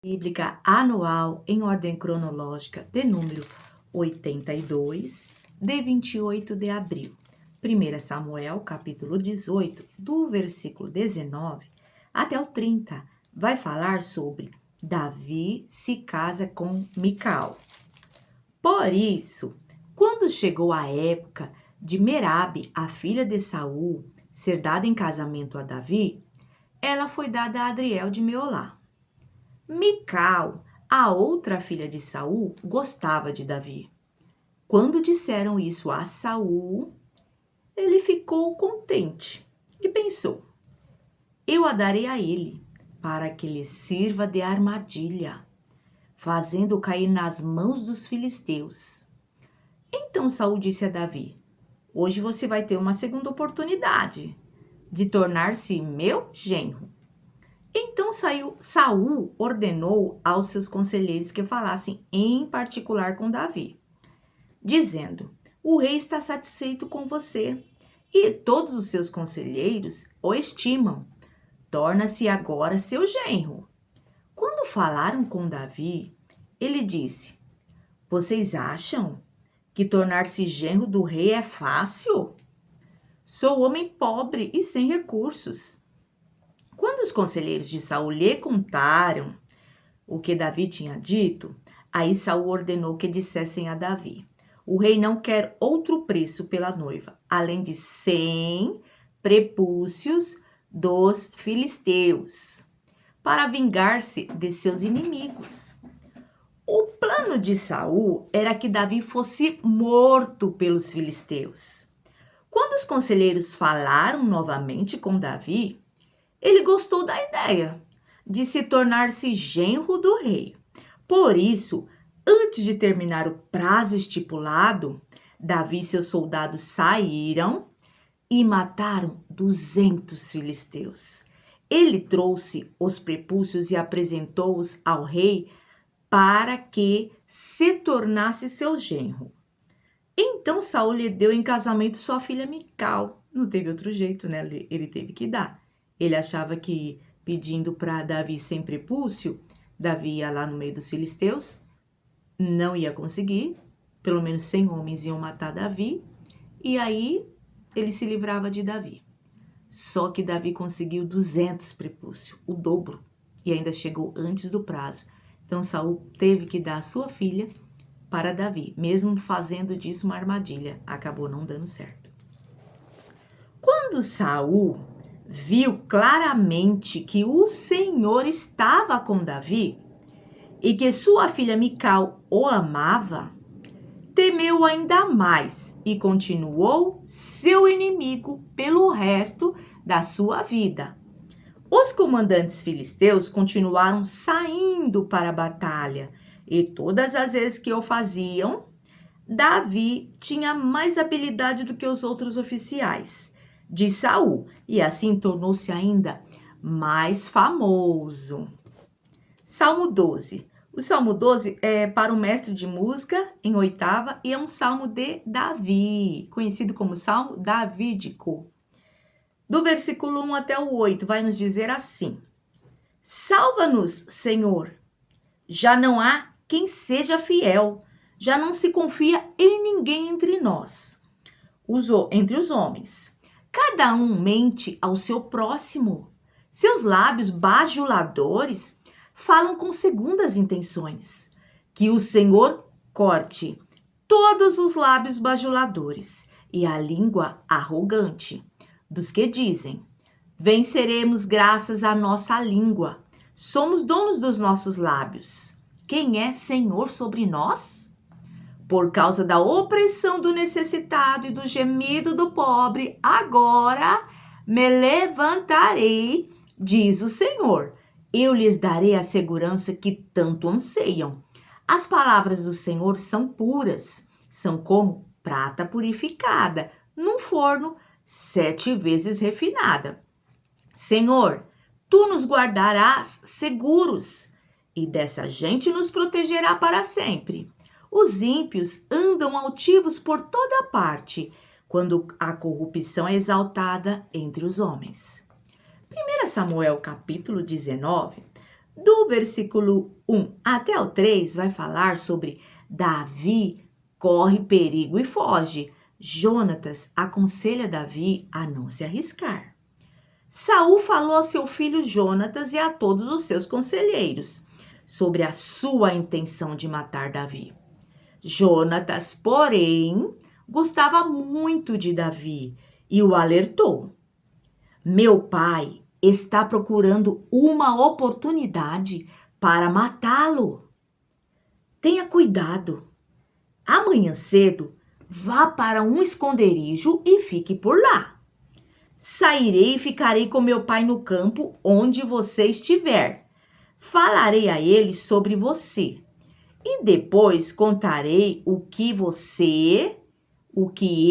Bíblica anual em ordem cronológica de número 82, de 28 de abril. 1 Samuel, capítulo 18, do versículo 19 até o 30, vai falar sobre Davi se casa com Mical. Por isso, quando chegou a época de Merabe, a filha de Saul, ser dada em casamento a Davi, ela foi dada a Adriel de Meolá. Mical, a outra filha de Saul, gostava de Davi. Quando disseram isso a Saul, ele ficou contente e pensou: eu a darei a ele, para que lhe sirva de armadilha, fazendo cair nas mãos dos filisteus. Então Saul disse a Davi: hoje você vai ter uma segunda oportunidade de tornar-se meu genro. Então Saul ordenou aos seus conselheiros que falassem em particular com Davi, dizendo: o rei está satisfeito com você e todos os seus conselheiros o estimam. Torna-se agora seu genro. Quando falaram com Davi, ele disse: vocês acham que tornar-se genro do rei é fácil? Sou homem pobre e sem recursos. Quando os conselheiros de Saul lhe contaram o que Davi tinha dito, aí Saul ordenou que dissessem a Davi: o rei não quer outro preço pela noiva, além de 100 prepúcios dos filisteus, para vingar-se de seus inimigos. O plano de Saul era que Davi fosse morto pelos filisteus. Quando os conselheiros falaram novamente com Davi, ele gostou da ideia de se tornar-se genro do rei. Por isso, antes de terminar o prazo estipulado, Davi e seus soldados saíram e mataram 200 filisteus. Ele trouxe os prepúcios e apresentou-os ao rei para que se tornasse seu genro. Então Saul lhe deu em casamento sua filha Mical. Não teve outro jeito, né? Ele teve que dar. Ele achava que pedindo para Davi sem prepúcio, Davi ia lá no meio dos filisteus, não ia conseguir, pelo menos 100 homens iam matar Davi, e aí ele se livrava de Davi. Só que Davi conseguiu 200 prepúcio, o dobro, e ainda chegou antes do prazo. Então Saul teve que dar a sua filha para Davi, mesmo fazendo disso uma armadilha. Acabou não dando certo. Quando Saul viu claramente que o Senhor estava com Davi e que sua filha Mical o amava, temeu ainda mais e continuou seu inimigo pelo resto da sua vida. Os comandantes filisteus continuaram saindo para a batalha e todas as vezes que o faziam, Davi tinha mais habilidade do que os outros oficiais de Saul, e assim tornou-se ainda mais famoso. Salmo 12. O Salmo 12 é para o mestre de música em oitava e é um salmo de Davi, conhecido como Salmo Davídico. Do versículo 1 até o 8 vai nos dizer assim: salva-nos, Senhor, já não há quem seja fiel, já não se confia em ninguém entre nós, entre os homens. Cada um mente ao seu próximo. Seus lábios bajuladores falam com segundas intenções. Que o Senhor corte todos os lábios bajuladores e a língua arrogante dos que dizem: venceremos graças à nossa língua. Somos donos dos nossos lábios. Quem é Senhor sobre nós? Por causa da opressão do necessitado e do gemido do pobre, agora me levantarei, diz o Senhor. Eu lhes darei a segurança que tanto anseiam. As palavras do Senhor são puras, são como prata purificada, num forno 7 vezes refinada. Senhor, tu nos guardarás seguros, e dessa gente nos protegerá para sempre. Os ímpios andam altivos por toda parte, quando a corrupção é exaltada entre os homens. 1 Samuel capítulo 19 Do versículo 1 até o 3 vai falar sobre Davi corre perigo e foge. Jonatas aconselha Davi a não se arriscar. Saul falou a seu filho Jonatas e a todos os seus conselheiros sobre a sua intenção de matar Davi. Jonatas, porém, gostava muito de Davi e o alertou. Meu pai está procurando uma oportunidade para matá-lo. Tenha cuidado. Amanhã cedo, vá para um esconderijo e fique por lá. Sairei e ficarei com meu pai no campo onde você estiver. Falarei a ele sobre você. E depois contarei o que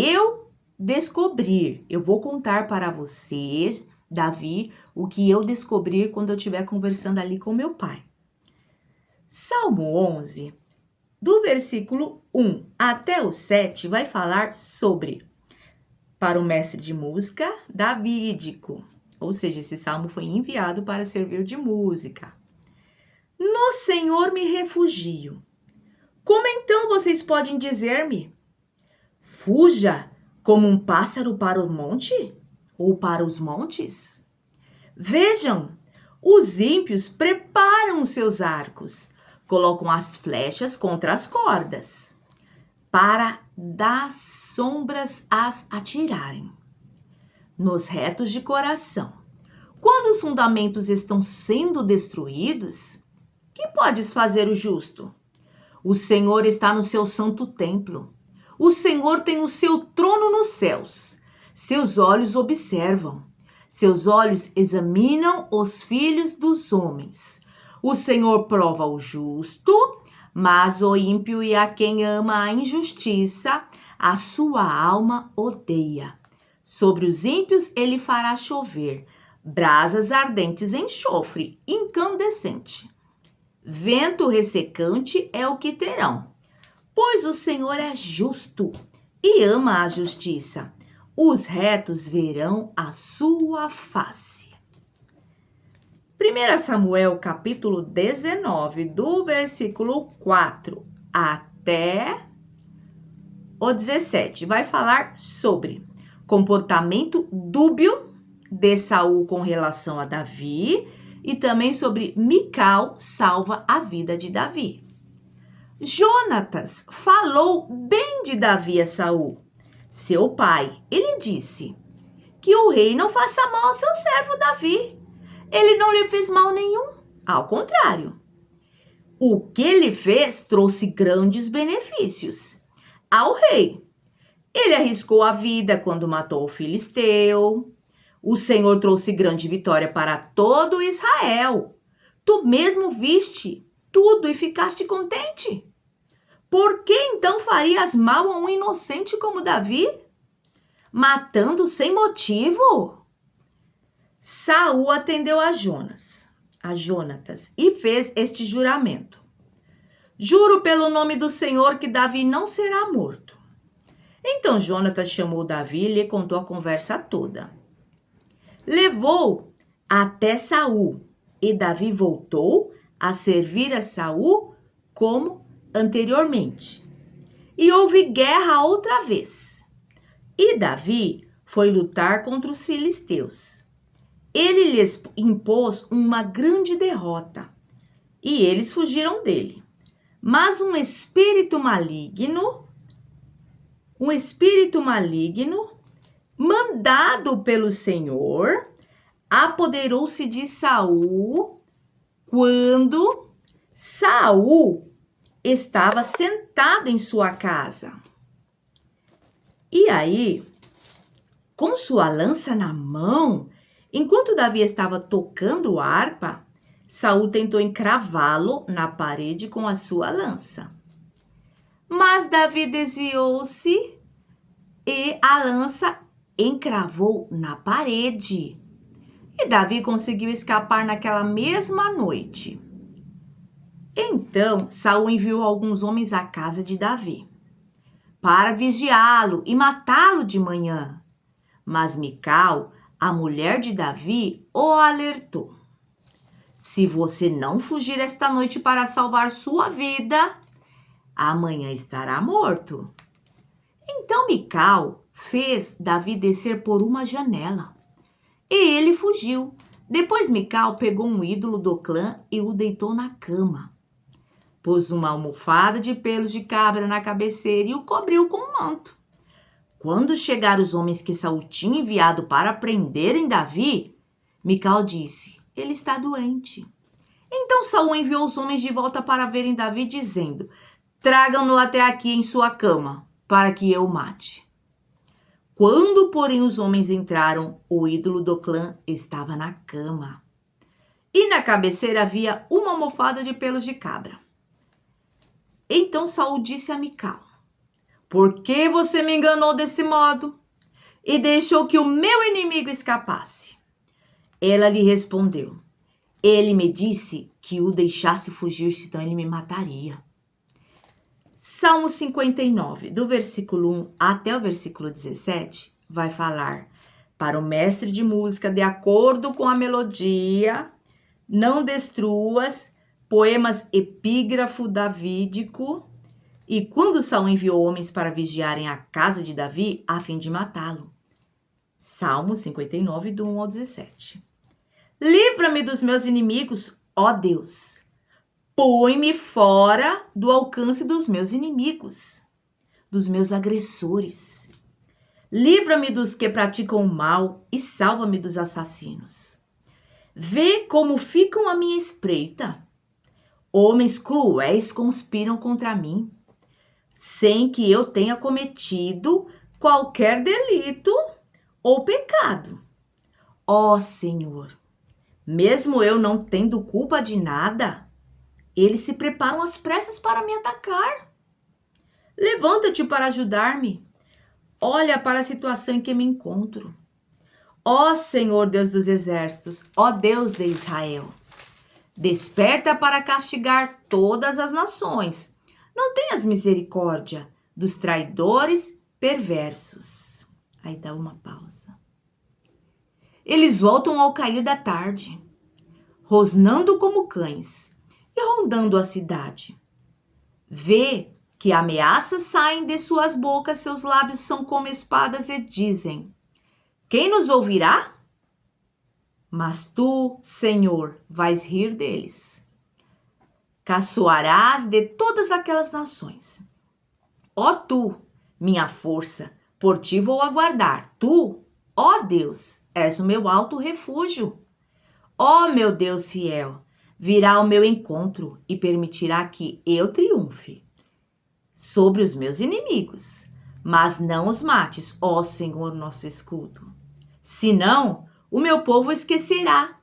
eu descobrir. Eu vou contar para você, Davi, o que eu descobrir quando eu estiver conversando ali com meu pai. Salmo 11, do versículo 1 até o 7, vai falar sobre, para o mestre de música, davídico. Ou seja, esse salmo foi enviado para servir de música. No Senhor me refugio. Como então vocês podem dizer-me? Fuja como um pássaro para o monte? Ou para os montes? Vejam, os ímpios preparam os seus arcos, colocam as flechas contra as cordas, para das sombras as atirarem. Nos retos de coração, quando os fundamentos estão sendo destruídos, que podes fazer o justo? O Senhor está no seu santo templo. O Senhor tem o seu trono nos céus. Seus olhos observam. Seus olhos examinam os filhos dos homens. O Senhor prova o justo, mas o ímpio e a quem ama a injustiça, a sua alma odeia. Sobre os ímpios ele fará chover brasas ardentes, enxofre incandescente. Vento ressecante é o que terão, pois o Senhor é justo e ama a justiça. Os retos verão a sua face. 1 Samuel, capítulo 19, do versículo 4 até o 17, vai falar sobre comportamento dúbio de Saul com relação a Davi e também sobre Mical salva a vida de Davi. Jonatas falou bem de Davi a Saul, seu pai. Ele disse que o rei não faça mal ao seu servo Davi. Ele não lhe fez mal nenhum. Ao contrário, o que ele fez trouxe grandes benefícios ao rei. Ele arriscou a vida quando matou o filisteu. O Senhor trouxe grande vitória para todo Israel. Tu mesmo viste tudo e ficaste contente. Por que então farias mal a um inocente como Davi? Matando sem motivo? Saul atendeu a Jonatas, e fez este juramento. Juro pelo nome do Senhor que Davi não será morto. Então Jonatas chamou Davi e lhe contou a conversa toda. Levou até Saul, e Davi voltou a servir a Saul como anteriormente. E houve guerra outra vez. E Davi foi lutar contra os filisteus. Ele lhes impôs uma grande derrota, e eles fugiram dele. Mas um espírito maligno, mandado pelo Senhor, apoderou-se de Saul quando Saul estava sentado em sua casa. E aí, com sua lança na mão, enquanto Davi estava tocando harpa, Saul tentou encravá-lo na parede com a sua lança. Mas Davi desviou-se e a lança encravou na parede. E Davi conseguiu escapar naquela mesma noite. Então Saul enviou alguns homens à casa de Davi para vigiá-lo e matá-lo de manhã. Mas Mical, a mulher de Davi, o alertou. Se você não fugir esta noite para salvar sua vida, amanhã estará morto. Então Mical fez Davi descer por uma janela, e ele fugiu. Depois Mical pegou um ídolo do clã e o deitou na cama. Pôs uma almofada de pelos de cabra na cabeceira e o cobriu com um manto. Quando chegaram os homens que Saul tinha enviado para prenderem Davi, Mical disse: ele está doente. Então Saul enviou os homens de volta para verem Davi, dizendo: tragam-no até aqui em sua cama, para que eu o mate. Quando, porém, os homens entraram, o ídolo do clã estava na cama. E na cabeceira havia uma almofada de pelos de cabra. Então Saul disse a Mical: por que você me enganou desse modo e deixou que o meu inimigo escapasse? Ela lhe respondeu: ele me disse que o deixasse fugir, senão ele me mataria. Salmo 59, do versículo 1 até o versículo 17, vai falar: para o mestre de música, de acordo com a melodia, não destruas, poemas epígrafo davídico. E quando Saul enviou homens para vigiarem a casa de Davi, a fim de matá-lo. Salmo 59, do 1 ao 17. Livra-me dos meus inimigos, ó Deus. Põe-me fora do alcance dos meus inimigos, dos meus agressores. Livra-me dos que praticam o mal e salva-me dos assassinos. Vê como ficam à minha espreita. Homens cruéis conspiram contra mim, sem que eu tenha cometido qualquer delito ou pecado. Ó Senhor, mesmo eu não tendo culpa de nada, eles se preparam às pressas para me atacar. Levanta-te para ajudar-me. Olha para a situação em que me encontro. Ó Senhor Deus dos exércitos, ó Deus de Israel, desperta para castigar todas as nações. Não tenhas misericórdia dos traidores perversos. Aí dá uma pausa. Eles voltam ao cair da tarde, rosnando como cães e rondando a cidade. Vê que ameaças saem de suas bocas, seus lábios são como espadas e dizem: quem nos ouvirá? Mas tu, Senhor, vais rir deles. Caçoarás de todas aquelas nações. Ó tu, minha força, por ti vou aguardar. Tu, ó Deus, és o meu alto refúgio. Ó meu Deus fiel, virá ao meu encontro e permitirá que eu triunfe sobre os meus inimigos. Mas não os mates, ó Senhor, nosso escudo. Senão, o meu povo esquecerá.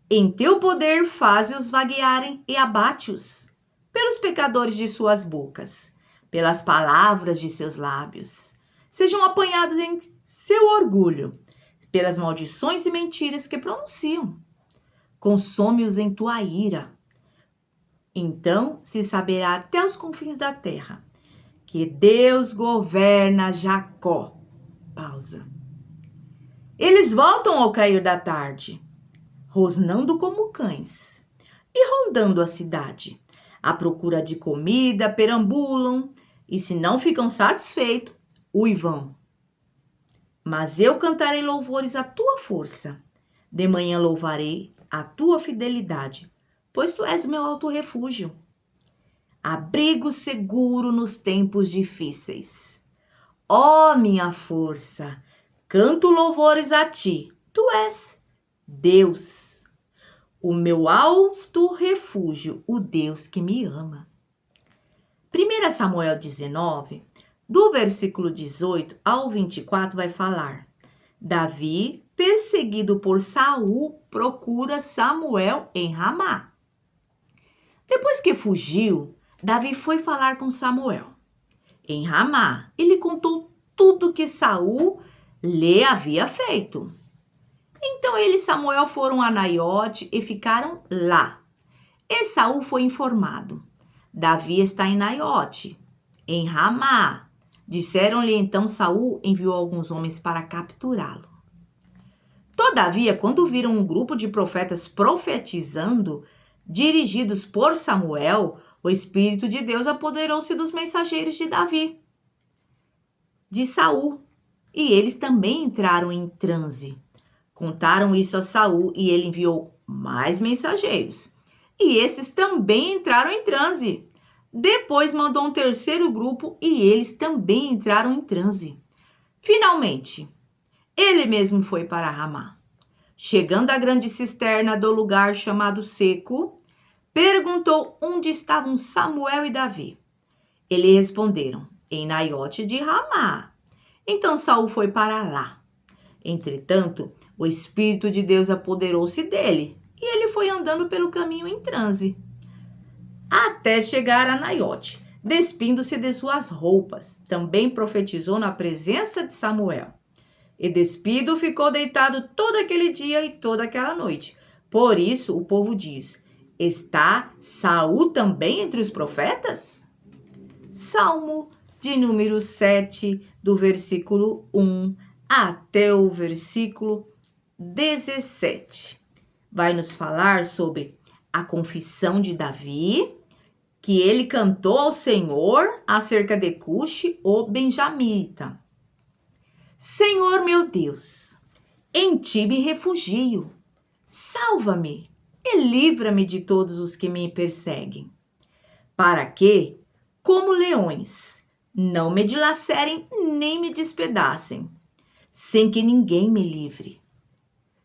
Em teu poder faze-os vaguearem e abate-os, pelos pecadores de suas bocas, pelas palavras de seus lábios. Sejam apanhados em seu orgulho, pelas maldições e mentiras que pronunciam. Consome-os em tua ira. Então se saberá até os confins da terra que Deus governa Jacó. Pausa. Eles voltam ao cair da tarde, rosnando como cães e rondando a cidade. À procura de comida, perambulam, e se não ficam satisfeitos, uivam. Mas eu cantarei louvores à tua força. De manhã louvarei a tua fidelidade, pois tu és o meu alto refúgio. Abrigo seguro nos tempos difíceis. Ó minha força, canto louvores a ti. Tu és Deus, o meu alto refúgio, o Deus que me ama. 1 Samuel 19, do versículo 18 ao 24, vai falar: Davi, perseguido por Saul, procura Samuel em Ramá. Depois que fugiu, Davi foi falar com Samuel em Ramá. Ele contou tudo que Saul lhe havia feito. Então ele e Samuel foram a Naiote e ficaram lá. E Saul foi informado: Davi está em Naiote, em Ramá. Disseram-lhe então, Saul enviou alguns homens para capturá-lo. Todavia, quando viram um grupo de profetas profetizando, dirigidos por Samuel, o Espírito de Deus apoderou-se dos mensageiros de Davi, de Saul, e eles também entraram em transe. Contaram isso a Saul e ele enviou mais mensageiros. E esses também entraram em transe. Depois mandou um terceiro grupo e eles também entraram em transe. Finalmente, ele mesmo foi para Ramá. Chegando à grande cisterna do lugar chamado Seco, perguntou onde estavam Samuel e Davi. Eles responderam, em Naiote de Ramá. Então Saul foi para lá. Entretanto, o Espírito de Deus apoderou-se dele e ele foi andando pelo caminho em transe, até chegar a Naiote, despindo-se de suas roupas. Também profetizou na presença de Samuel. E despido ficou deitado todo aquele dia e toda aquela noite. Por isso o povo diz, está Saul também entre os profetas? Salmo de número 7, do versículo 1 até o versículo 17. Vai nos falar sobre a confissão de Davi, que ele cantou ao Senhor acerca de Cuxi, o benjamita. Senhor meu Deus, em ti me refugio. Salva-me e livra-me de todos os que me perseguem. Para que, como leões, não me dilacerem nem me despedacem, sem que ninguém me livre.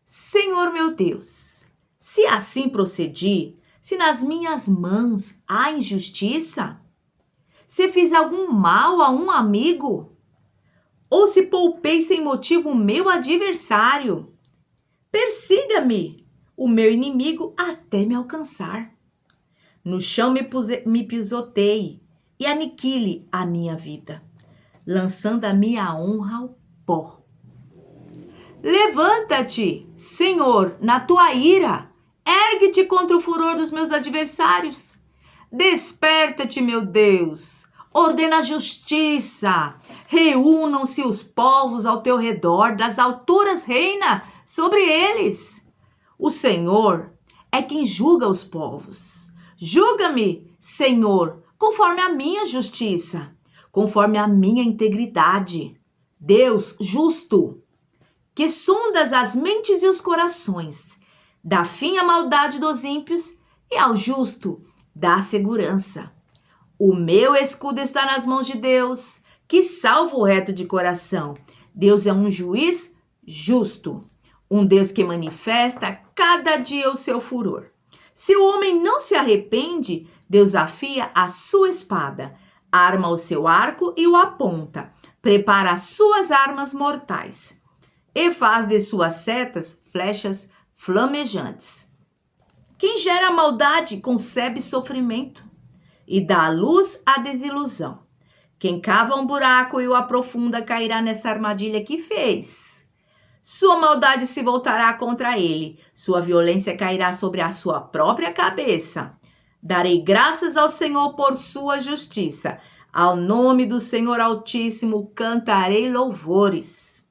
Senhor meu Deus, se assim procedi, se nas minhas mãos há injustiça, se fiz algum mal a um amigo, ou se poupei sem motivo o meu adversário, persiga-me o meu inimigo até me alcançar. No chão me pisoteie e aniquile a minha vida, lançando a minha honra ao pó. Levanta-te, Senhor, na tua ira, ergue-te contra o furor dos meus adversários. Desperta-te, meu Deus, ordena a justiça, reúnam-se os povos ao teu redor, das alturas reina sobre eles. O Senhor é quem julga os povos. Julga-me, Senhor, conforme a minha justiça, conforme a minha integridade. Deus justo, que sondas as mentes e os corações, dá fim à maldade dos ímpios e ao justo dá segurança. O meu escudo está nas mãos de Deus, que salva o reto de coração. Deus é um juiz justo, um Deus que manifesta cada dia o seu furor. Se o homem não se arrepende, Deus afia a sua espada, arma o seu arco e o aponta, prepara as suas armas mortais e faz de suas setas flechas flamejantes. Quem gera maldade concebe sofrimento e dá à luz a desilusão. Quem cava um buraco e o aprofunda cairá nessa armadilha que fez. Sua maldade se voltará contra ele, sua violência cairá sobre a sua própria cabeça. Darei graças ao Senhor por sua justiça. Ao nome do Senhor Altíssimo cantarei louvores.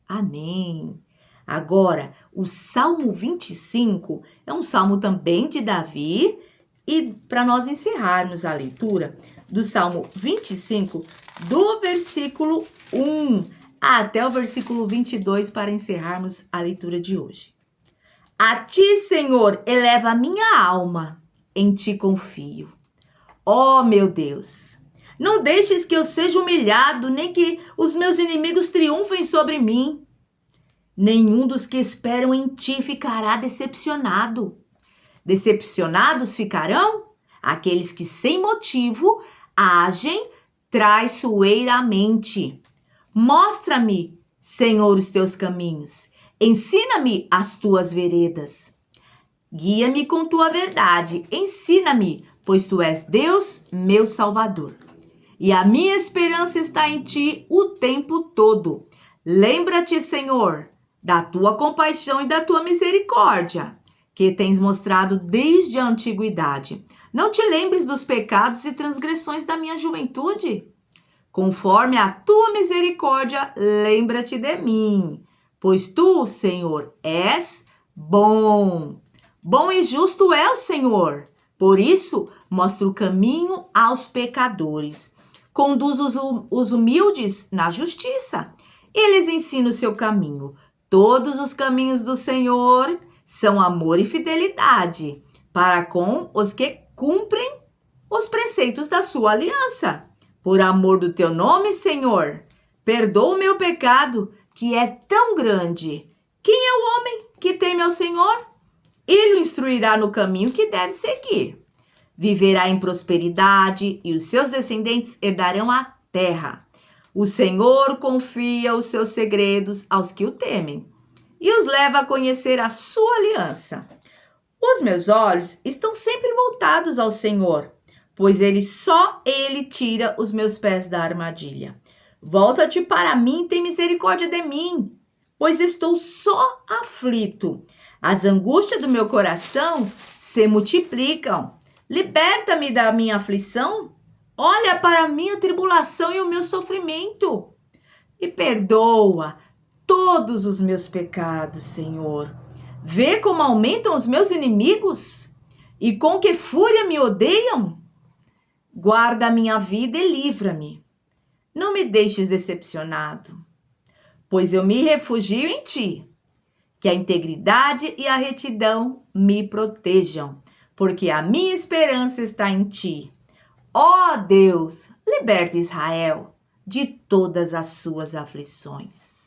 Amém. Agora, o Salmo 25 é um salmo também de Davi. E para nós encerrarmos a leitura do Salmo 25, do versículo 1 até o versículo 22, para encerrarmos a leitura de hoje. A ti, Senhor, eleva a minha alma, em ti confio. Ó meu Deus, não deixes que eu seja humilhado, nem que os meus inimigos triunfem sobre mim. Nenhum dos que esperam em ti ficará decepcionado. Decepcionados ficarão aqueles que sem motivo agem traiçoeiramente. Mostra-me, Senhor, os teus caminhos. Ensina-me as tuas veredas. Guia-me com tua verdade. Ensina-me, pois tu és Deus, meu Salvador. E a minha esperança está em ti o tempo todo. Lembra-te, Senhor, da tua compaixão e da tua misericórdia, que tens mostrado desde a antiguidade. Não te lembres dos pecados e transgressões da minha juventude? Conforme a tua misericórdia, lembra-te de mim, pois tu, Senhor, és bom. Bom e justo é o Senhor. Por isso, mostra o caminho aos pecadores. Conduz os humildes na justiça. Eles ensinam o seu caminho. Todos os caminhos do Senhor são amor e fidelidade para com os que cumprem os preceitos da sua aliança. Por amor do teu nome, Senhor, perdoa o meu pecado, que é tão grande. Quem é o homem que teme ao Senhor? Ele o instruirá no caminho que deve seguir. Viverá em prosperidade e os seus descendentes herdarão a terra. O Senhor confia os seus segredos aos que o temem e os leva a conhecer a sua aliança. Os meus olhos estão sempre voltados ao Senhor, pois só Ele tira os meus pés da armadilha. Volta-te para mim e tem misericórdia de mim, pois estou só aflito. As angústias do meu coração se multiplicam. Liberta-me da minha aflição. Olha para a minha tribulação e o meu sofrimento. E perdoa todos os meus pecados, Senhor. Vê como aumentam os meus inimigos e com que fúria me odeiam. Guarda a minha vida e livra-me. Não me deixes decepcionado, pois eu me refugio em ti. Que a integridade e a retidão me protejam, porque a minha esperança está em ti. Ó Deus, liberta Israel de todas as suas aflições.